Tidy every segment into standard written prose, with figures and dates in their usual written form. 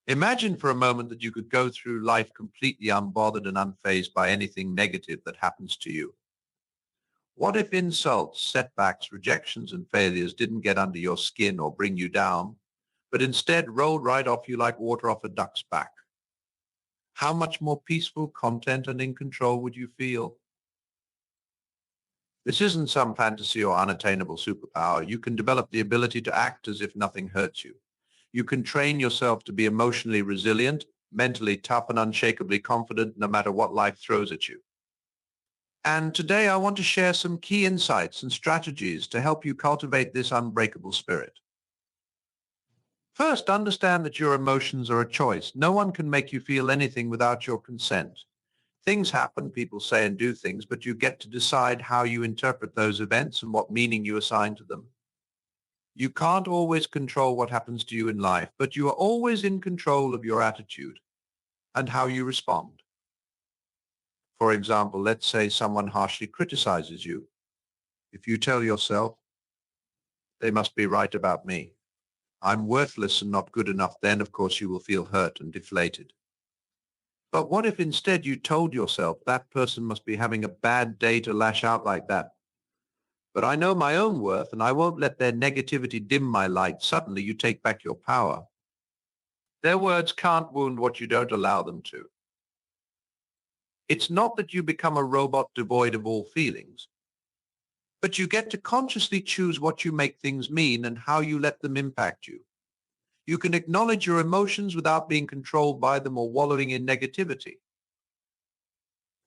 Imagine for a moment that you could go through life completely unbothered and unfazed by anything negative that happens to you. What if insults, setbacks, rejections, and failures didn't get under your skin or bring you down, but instead rolled right off you like water off a duck's back? How much more peaceful, content, and in control would you feel? This isn't some fantasy or unattainable superpower. You can develop the ability to act as if nothing hurts you. You can train yourself to be emotionally resilient, mentally tough, and unshakably confident no matter what life throws at you. And today I want to share some key insights and strategies to help you cultivate this unbreakable spirit. First, understand that your emotions are a choice. No one can make you feel anything without your consent. Things happen, people say and do things, but you get to decide how you interpret those events and what meaning you assign to them. You can't always control what happens to you in life, but you are always in control of your attitude and how you respond. For example, let's say someone harshly criticizes you. If you tell yourself, they must be right about me, I'm worthless and not good enough, then of course you will feel hurt and deflated. But what if instead you told yourself that person must be having a bad day to lash out like that? But I know my own worth and I won't let their negativity dim my light. Suddenly you take back your power. Their words can't wound what you don't allow them to. It's not that you become a robot devoid of all feelings, but you get to consciously choose what you make things mean and how you let them impact you. You can acknowledge your emotions without being controlled by them or wallowing in negativity.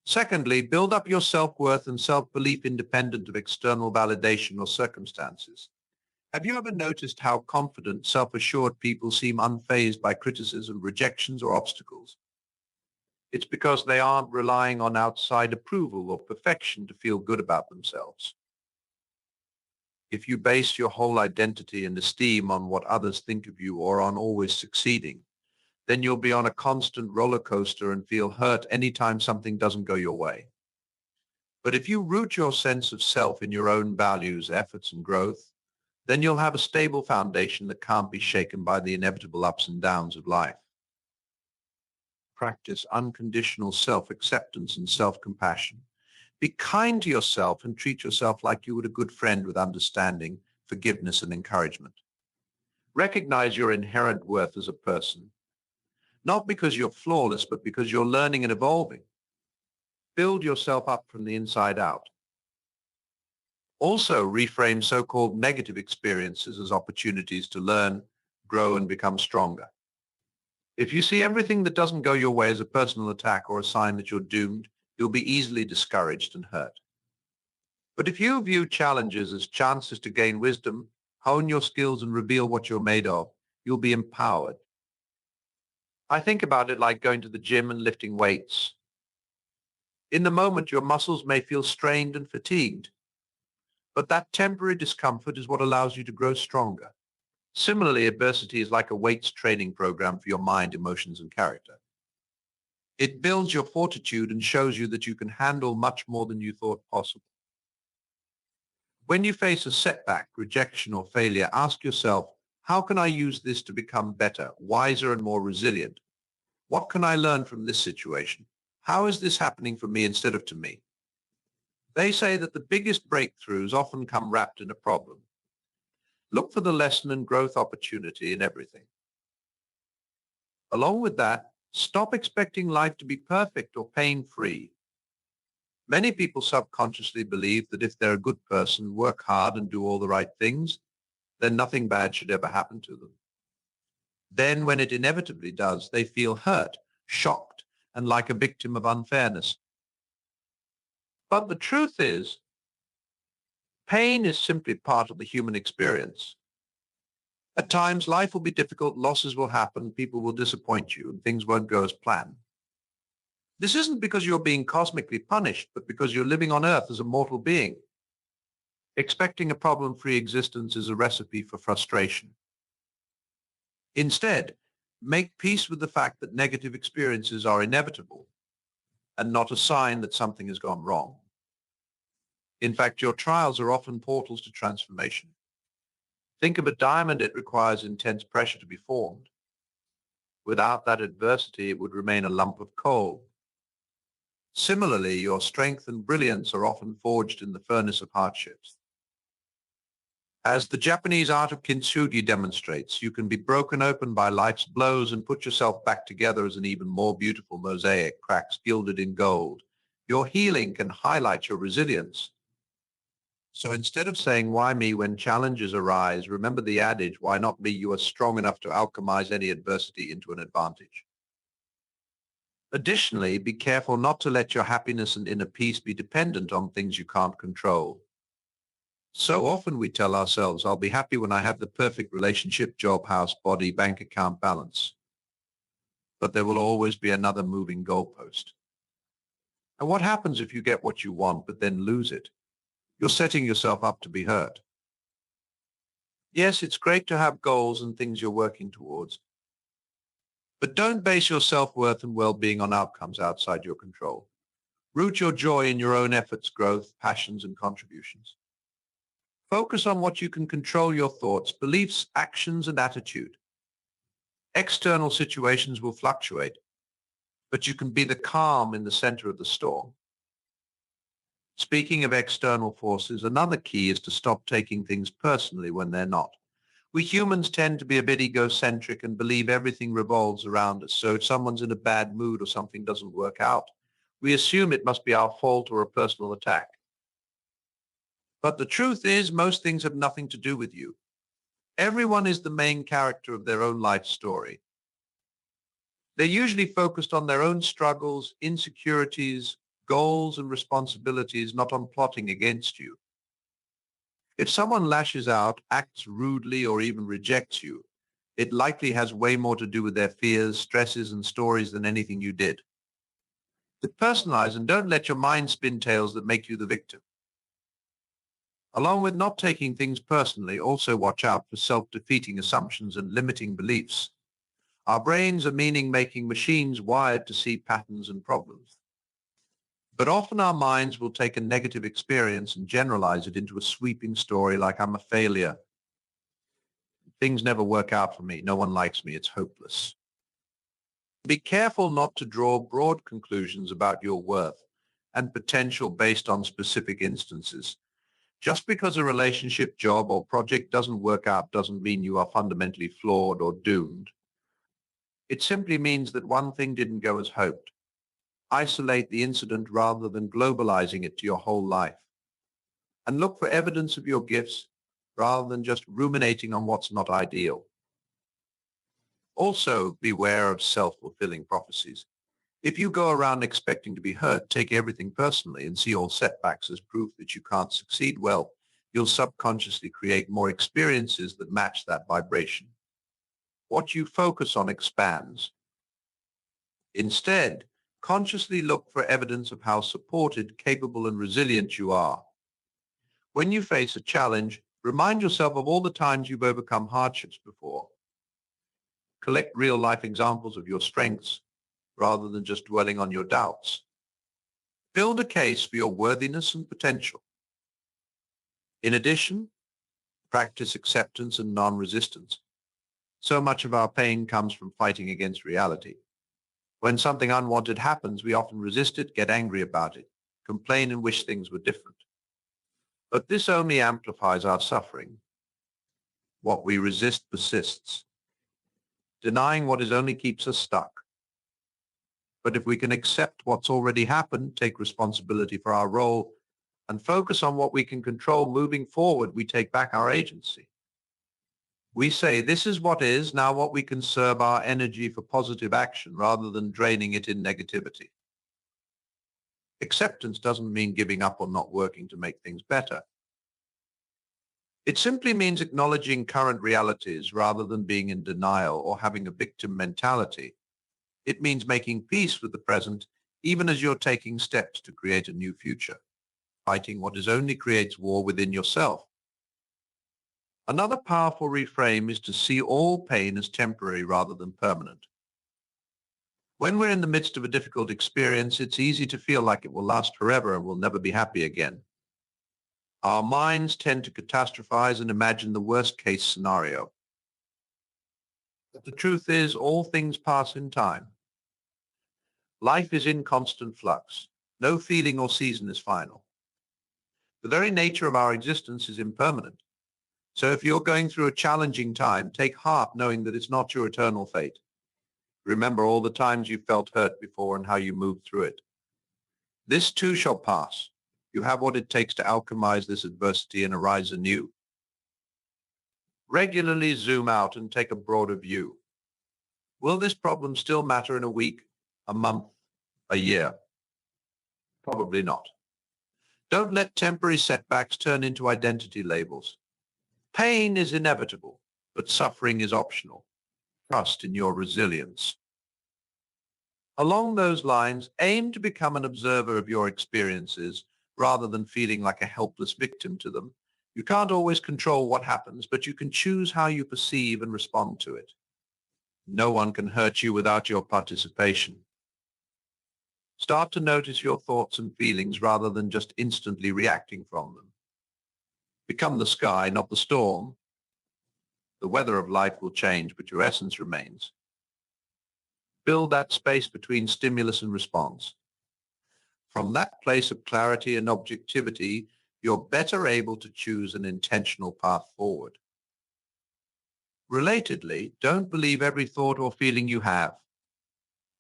Secondly, build up your self-worth and self-belief independent of external validation or circumstances. Have you ever noticed how confident, self-assured people seem unfazed by criticism, rejections, or obstacles? It's because they aren't relying on outside approval or perfection to feel good about themselves. If you base your whole identity and esteem on what others think of you or on always succeeding, then you'll be on a constant roller coaster and feel hurt anytime something doesn't go your way. But if you root your sense of self in your own values, efforts, and growth, then you'll have a stable foundation that can't be shaken by the inevitable ups and downs of life. Practice unconditional self-acceptance and self-compassion. Be kind to yourself and treat yourself like you would a good friend with understanding, forgiveness, and encouragement. Recognize your inherent worth as a person, not because you're flawless, but because you're learning and evolving. Build yourself up from the inside out. Also, reframe so-called negative experiences as opportunities to learn, grow, and become stronger. If you see everything that doesn't go your way as a personal attack or a sign that you're doomed, you'll be easily discouraged and hurt. But if you view challenges as chances to gain wisdom, hone your skills, and reveal what you're made of, you'll be empowered. I think about it like going to the gym and lifting weights. In the moment, your muscles may feel strained and fatigued, but that temporary discomfort is what allows you to grow stronger. Similarly, adversity is like a weights training program for your mind, emotions, and character. It builds your fortitude and shows you that you can handle much more than you thought possible. When you face a setback, rejection, or failure, ask yourself, how can I use this to become better, wiser, and more resilient? What can I learn from this situation? How is this happening for me instead of to me? They say that the biggest breakthroughs often come wrapped in a problem. Look for the lesson and growth opportunity in everything. Along with that, stop expecting life to be perfect or pain-free. Many people subconsciously believe that if they're a good person, work hard, and do all the right things, then nothing bad should ever happen to them. Then when it inevitably does, they feel hurt, shocked, and like a victim of unfairness. But the truth is, pain is simply part of the human experience. At times, life will be difficult, losses will happen, people will disappoint you, and things won't go as planned. This isn't because you're being cosmically punished, but because you're living on Earth as a mortal being. Expecting a problem-free existence is a recipe for frustration. Instead, make peace with the fact that negative experiences are inevitable and not a sign that something has gone wrong. In fact, your trials are often portals to transformation. Think of a diamond, it requires intense pressure to be formed. Without that adversity, it would remain a lump of coal. Similarly, your strength and brilliance are often forged in the furnace of hardships. As the Japanese art of kintsugi demonstrates, you can be broken open by life's blows and put yourself back together as an even more beautiful mosaic, cracks gilded in gold. Your healing can highlight your resilience. So instead of saying, why me, when challenges arise, remember the adage, why not me? You are strong enough to alchemize any adversity into an advantage. Additionally, be careful not to let your happiness and inner peace be dependent on things you can't control. So often we tell ourselves, I'll be happy when I have the perfect relationship, job, house, body, bank account balance. But there will always be another moving goalpost. And what happens if you get what you want but then lose it? You're setting yourself up to be hurt. Yes, it's great to have goals and things you're working towards, but don't base your self-worth and well-being on outcomes outside your control. Root your joy in your own efforts, growth, passions, and contributions. Focus on what you can control: your thoughts, beliefs, actions, and attitude. External situations will fluctuate, but you can be the calm in the center of the storm. Speaking of external forces, another key is to stop taking things personally when they're not. We humans tend to be a bit egocentric and believe everything revolves around us. So if someone's in a bad mood or something doesn't work out, we assume it must be our fault or a personal attack. But the truth is, most things have nothing to do with you. Everyone is the main character of their own life story. They're usually focused on their own struggles, insecurities, goals, and responsibilities, not on plotting against you. If someone lashes out, acts rudely, or even rejects you, it likely has way more to do with their fears, stresses, and stories than anything you did. Depersonalize and don't let your mind spin tales that make you the victim. Along with not taking things personally, also watch out for self-defeating assumptions and limiting beliefs. Our brains are meaning-making machines wired to see patterns and problems. But often our minds will take a negative experience and generalize it into a sweeping story like, I'm a failure. Things never work out for me. No one likes me. It's hopeless. Be careful not to draw broad conclusions about your worth and potential based on specific instances. Just because a relationship, job, or project doesn't work out doesn't mean you are fundamentally flawed or doomed. It simply means that one thing didn't go as hoped. Isolate the incident rather than globalizing it to your whole life. And look for evidence of your gifts rather than just ruminating on what's not ideal. Also, beware of self-fulfilling prophecies. If you go around expecting to be hurt, take everything personally, and see all setbacks as proof that you can't succeed, well, you'll subconsciously create more experiences that match that vibration. What you focus on expands. Instead, consciously look for evidence of how supported, capable, and resilient you are. When you face a challenge, remind yourself of all the times you've overcome hardships before. Collect real-life examples of your strengths rather than just dwelling on your doubts. Build a case for your worthiness and potential. In addition, practice acceptance and non-resistance. So much of our pain comes from fighting against reality. When something unwanted happens, we often resist it, get angry about it, complain and wish things were different. But this only amplifies our suffering. What we resist persists. Denying what is only keeps us stuck. But if we can accept what's already happened, take responsibility for our role, and focus on what we can control moving forward, we take back our agency. We say, this is what is, now what we conserve our energy for positive action rather than draining it in negativity. Acceptance doesn't mean giving up or not working to make things better. It simply means acknowledging current realities rather than being in denial or having a victim mentality. It means making peace with the present, even as you're taking steps to create a new future. Fighting what is only creates war within yourself. Another powerful reframe is to see all pain as temporary rather than permanent. When we're in the midst of a difficult experience, it's easy to feel like it will last forever and we'll never be happy again. Our minds tend to catastrophize and imagine the worst-case scenario. The truth is, all things pass in time. Life is in constant flux. No feeling or season is final. The very nature of our existence is impermanent. So if you're going through a challenging time, take heart knowing that it's not your eternal fate. Remember all the times you felt hurt before and how you moved through it. This too shall pass. You have what it takes to alchemize this adversity and arise anew. Regularly zoom out and take a broader view. Will this problem still matter in a week, a month, a year? Probably not. Don't let temporary setbacks turn into identity labels. Pain is inevitable, but suffering is optional. Trust in your resilience. Along those lines, aim to become an observer of your experiences rather than feeling like a helpless victim to them. You can't always control what happens, but you can choose how you perceive and respond to it. No one can hurt you without your participation. Start to notice your thoughts and feelings rather than just instantly reacting from them. Become the sky, not the storm. The weather of life will change, but your essence remains. Build that space between stimulus and response. From that place of clarity and objectivity, you're better able to choose an intentional path forward. Relatedly, don't believe every thought or feeling you have.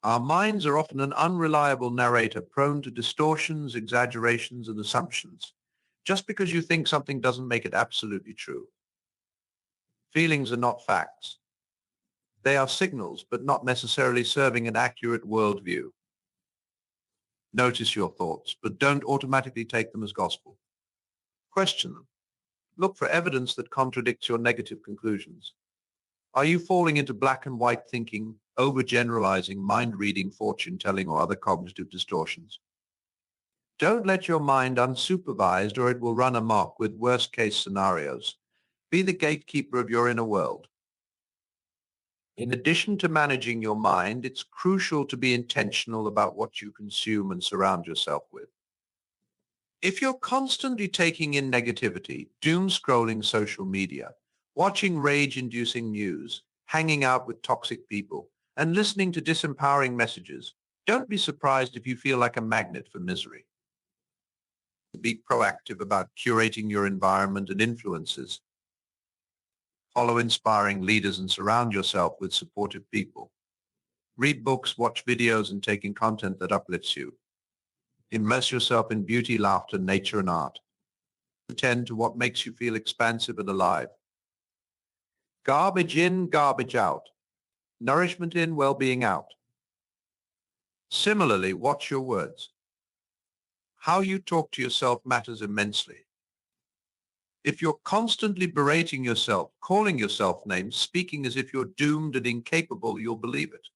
Our minds are often an unreliable narrator prone to distortions, exaggerations, and assumptions. Just because you think something doesn't make it absolutely true. Feelings are not facts. They are signals, but not necessarily serving an accurate worldview. Notice your thoughts, but don't automatically take them as gospel. Question them. Look for evidence that contradicts your negative conclusions. Are you falling into black and white thinking, overgeneralizing, mind-reading, fortune-telling, or other cognitive distortions? Don't let your mind unsupervised or it will run amok with worst-case scenarios. Be the gatekeeper of your inner world. In addition to managing your mind, it's crucial to be intentional about what you consume and surround yourself with. If you're constantly taking in negativity, doom scrolling social media, watching rage-inducing news, hanging out with toxic people, and listening to disempowering messages, don't be surprised if you feel like a magnet for misery. Be proactive about curating your environment and influences. Follow inspiring leaders and surround yourself with supportive people. Read books, watch videos, and take in content that uplifts you. Immerse yourself in beauty, laughter, nature, and art. Attend to what makes you feel expansive and alive. Garbage in, garbage out. Nourishment in, well-being out. Similarly, watch your words. How you talk to yourself matters immensely. If you're constantly berating yourself, calling yourself names, speaking as if you're doomed and incapable, you'll believe it.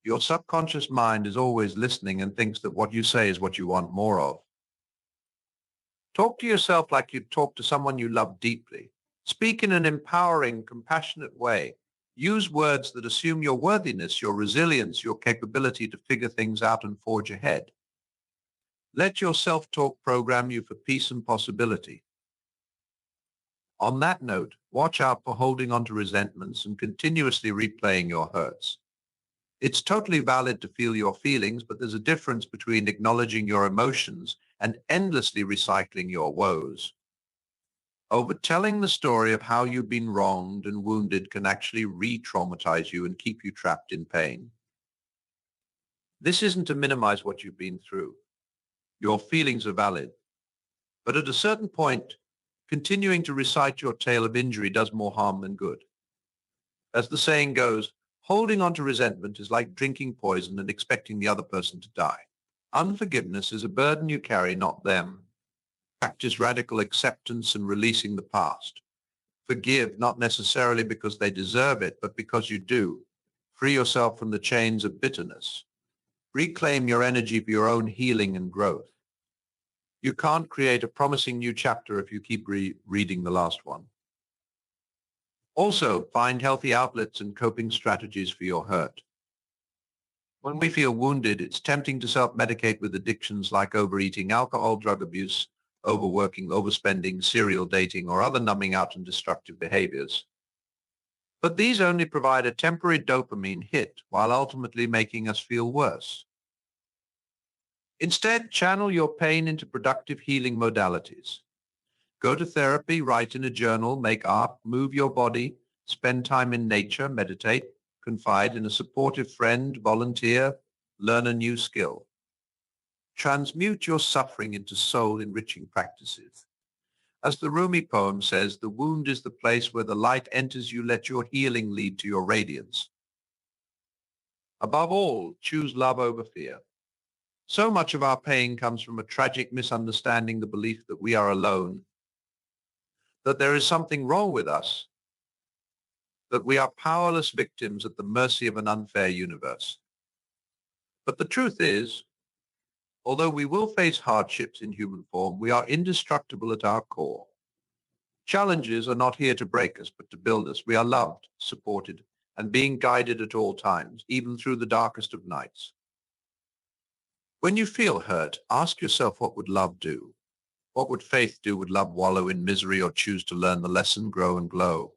Your subconscious mind is always listening and thinks that what you say is what you want more of. Talk to yourself like you'd talk to someone you love deeply. Speak in an empowering, compassionate way. Use words that assume your worthiness, your resilience, your capability to figure things out and forge ahead. Let your self-talk program you for peace and possibility. On that note, watch out for holding on to resentments and continuously replaying your hurts. It's totally valid to feel your feelings, but there's a difference between acknowledging your emotions and endlessly recycling your woes. Overtelling the story of how you've been wronged and wounded can actually re-traumatize you and keep you trapped in pain. This isn't to minimize what you've been through. Your feelings are valid. But at a certain point, continuing to recite your tale of injury does more harm than good. As the saying goes, holding on to resentment is like drinking poison and expecting the other person to die. Unforgiveness is a burden you carry, not them. Practice radical acceptance and releasing the past. Forgive not necessarily because they deserve it, but because you do. Free yourself from the chains of bitterness. Reclaim your energy for your own healing and growth. You can't create a promising new chapter if you keep reading the last one. Also, find healthy outlets and coping strategies for your hurt. When we feel wounded, it's tempting to self-medicate with addictions like overeating, alcohol, drug abuse, overworking, overspending, serial dating, or other numbing out and destructive behaviors. But these only provide a temporary dopamine hit while ultimately making us feel worse. Instead, channel your pain into productive healing modalities. Go to therapy, write in a journal, make art, move your body, spend time in nature, meditate, confide in a supportive friend, volunteer, learn a new skill. Transmute your suffering into soul-enriching practices. As the Rumi poem says, the wound is the place where the light enters you. Let your healing lead to your radiance. Above all, choose love over fear. So much of our pain comes from a tragic misunderstanding, the belief that we are alone, that there is something wrong with us, that we are powerless victims at the mercy of an unfair universe. But the truth is, although we will face hardships in human form, we are indestructible at our core. Challenges are not here to break us, but to build us. We are loved, supported, and being guided at all times, even through the darkest of nights. When you feel hurt, ask yourself, what would love do? What would faith do? Would love wallow in misery or choose to learn the lesson, grow and glow?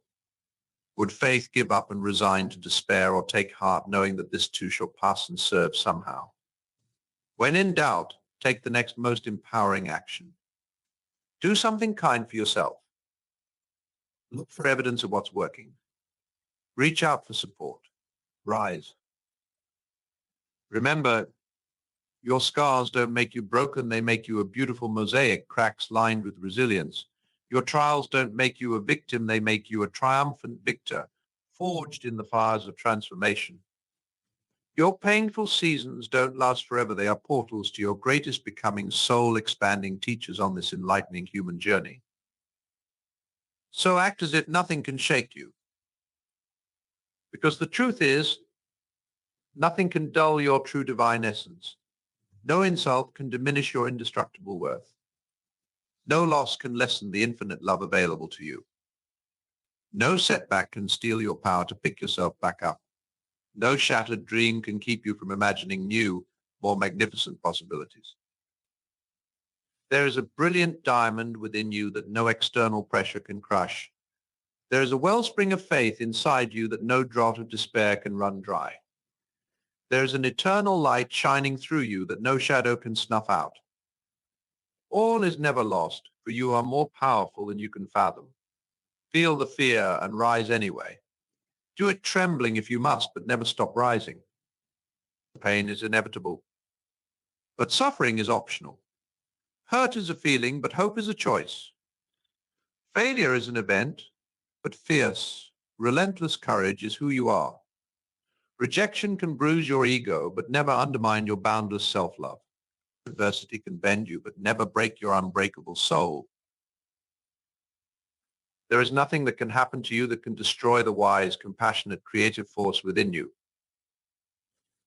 Would faith give up and resign to despair, or take heart knowing that this too shall pass and serve somehow? When in doubt, take the next most empowering action. Do something kind for yourself. Look for evidence of what's working. Reach out for support. Rise. Remember, your scars don't make you broken. They make you a beautiful mosaic, cracks lined with resilience. Your trials don't make you a victim. They make you a triumphant victor, forged in the fires of transformation. Your painful seasons don't last forever. They are portals to your greatest becoming, soul-expanding teachers on this enlightening human journey. So act as if nothing can shake you. Because the truth is, nothing can dull your true divine essence. No insult can diminish your indestructible worth. No loss can lessen the infinite love available to you. No setback can steal your power to pick yourself back up. No shattered dream can keep you from imagining new, more magnificent possibilities. There is a brilliant diamond within you that no external pressure can crush. There is a wellspring of faith inside you that no draught of despair can run dry. There is an eternal light shining through you that no shadow can snuff out. All is never lost, for you are more powerful than you can fathom. Feel the fear and rise anyway. Do it trembling if you must, but never stop rising. Pain is inevitable, but suffering is optional. Hurt is a feeling, but hope is a choice. Failure is an event, but fierce, relentless courage is who you are. Rejection can bruise your ego, but never undermine your boundless self-love. Adversity can bend you, but never break your unbreakable soul. There is nothing that can happen to you that can destroy the wise, compassionate, creative force within you.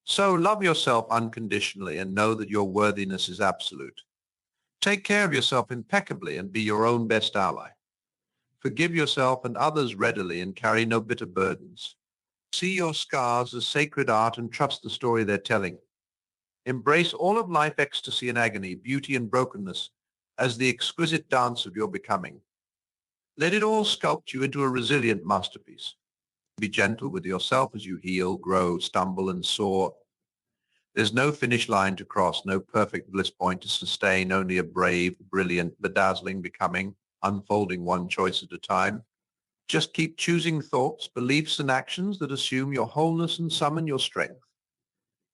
So love yourself unconditionally and know that your worthiness is absolute. Take care of yourself impeccably and be your own best ally. Forgive yourself and others readily and carry no bitter burdens. See your scars as sacred art and trust the story they're telling. Embrace all of life, ecstasy and agony, beauty and brokenness, as the exquisite dance of your becoming. Let it all sculpt you into a resilient masterpiece. Be gentle with yourself as you heal, grow, stumble, and soar. There's no finish line to cross, no perfect bliss point to sustain, only a brave, brilliant, bedazzling becoming, unfolding one choice at a time. Just keep choosing thoughts, beliefs, and actions that assume your wholeness and summon your strength.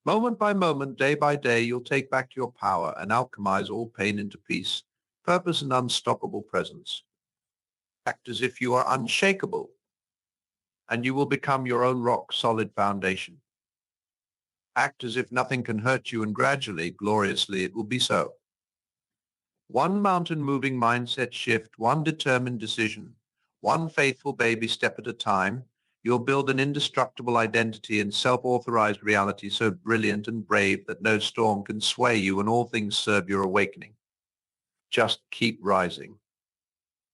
Moment by moment, day by day, you'll take back your power and alchemize all pain into peace, purpose, and unstoppable presence. Act as if you are unshakable, and you will become your own rock-solid foundation. Act as if nothing can hurt you, and gradually, gloriously, it will be so. One mountain-moving mindset shift, one determined decision, one faithful baby step at a time, you'll build an indestructible identity and self-authorized reality so brilliant and brave that no storm can sway you and all things serve your awakening. Just keep rising.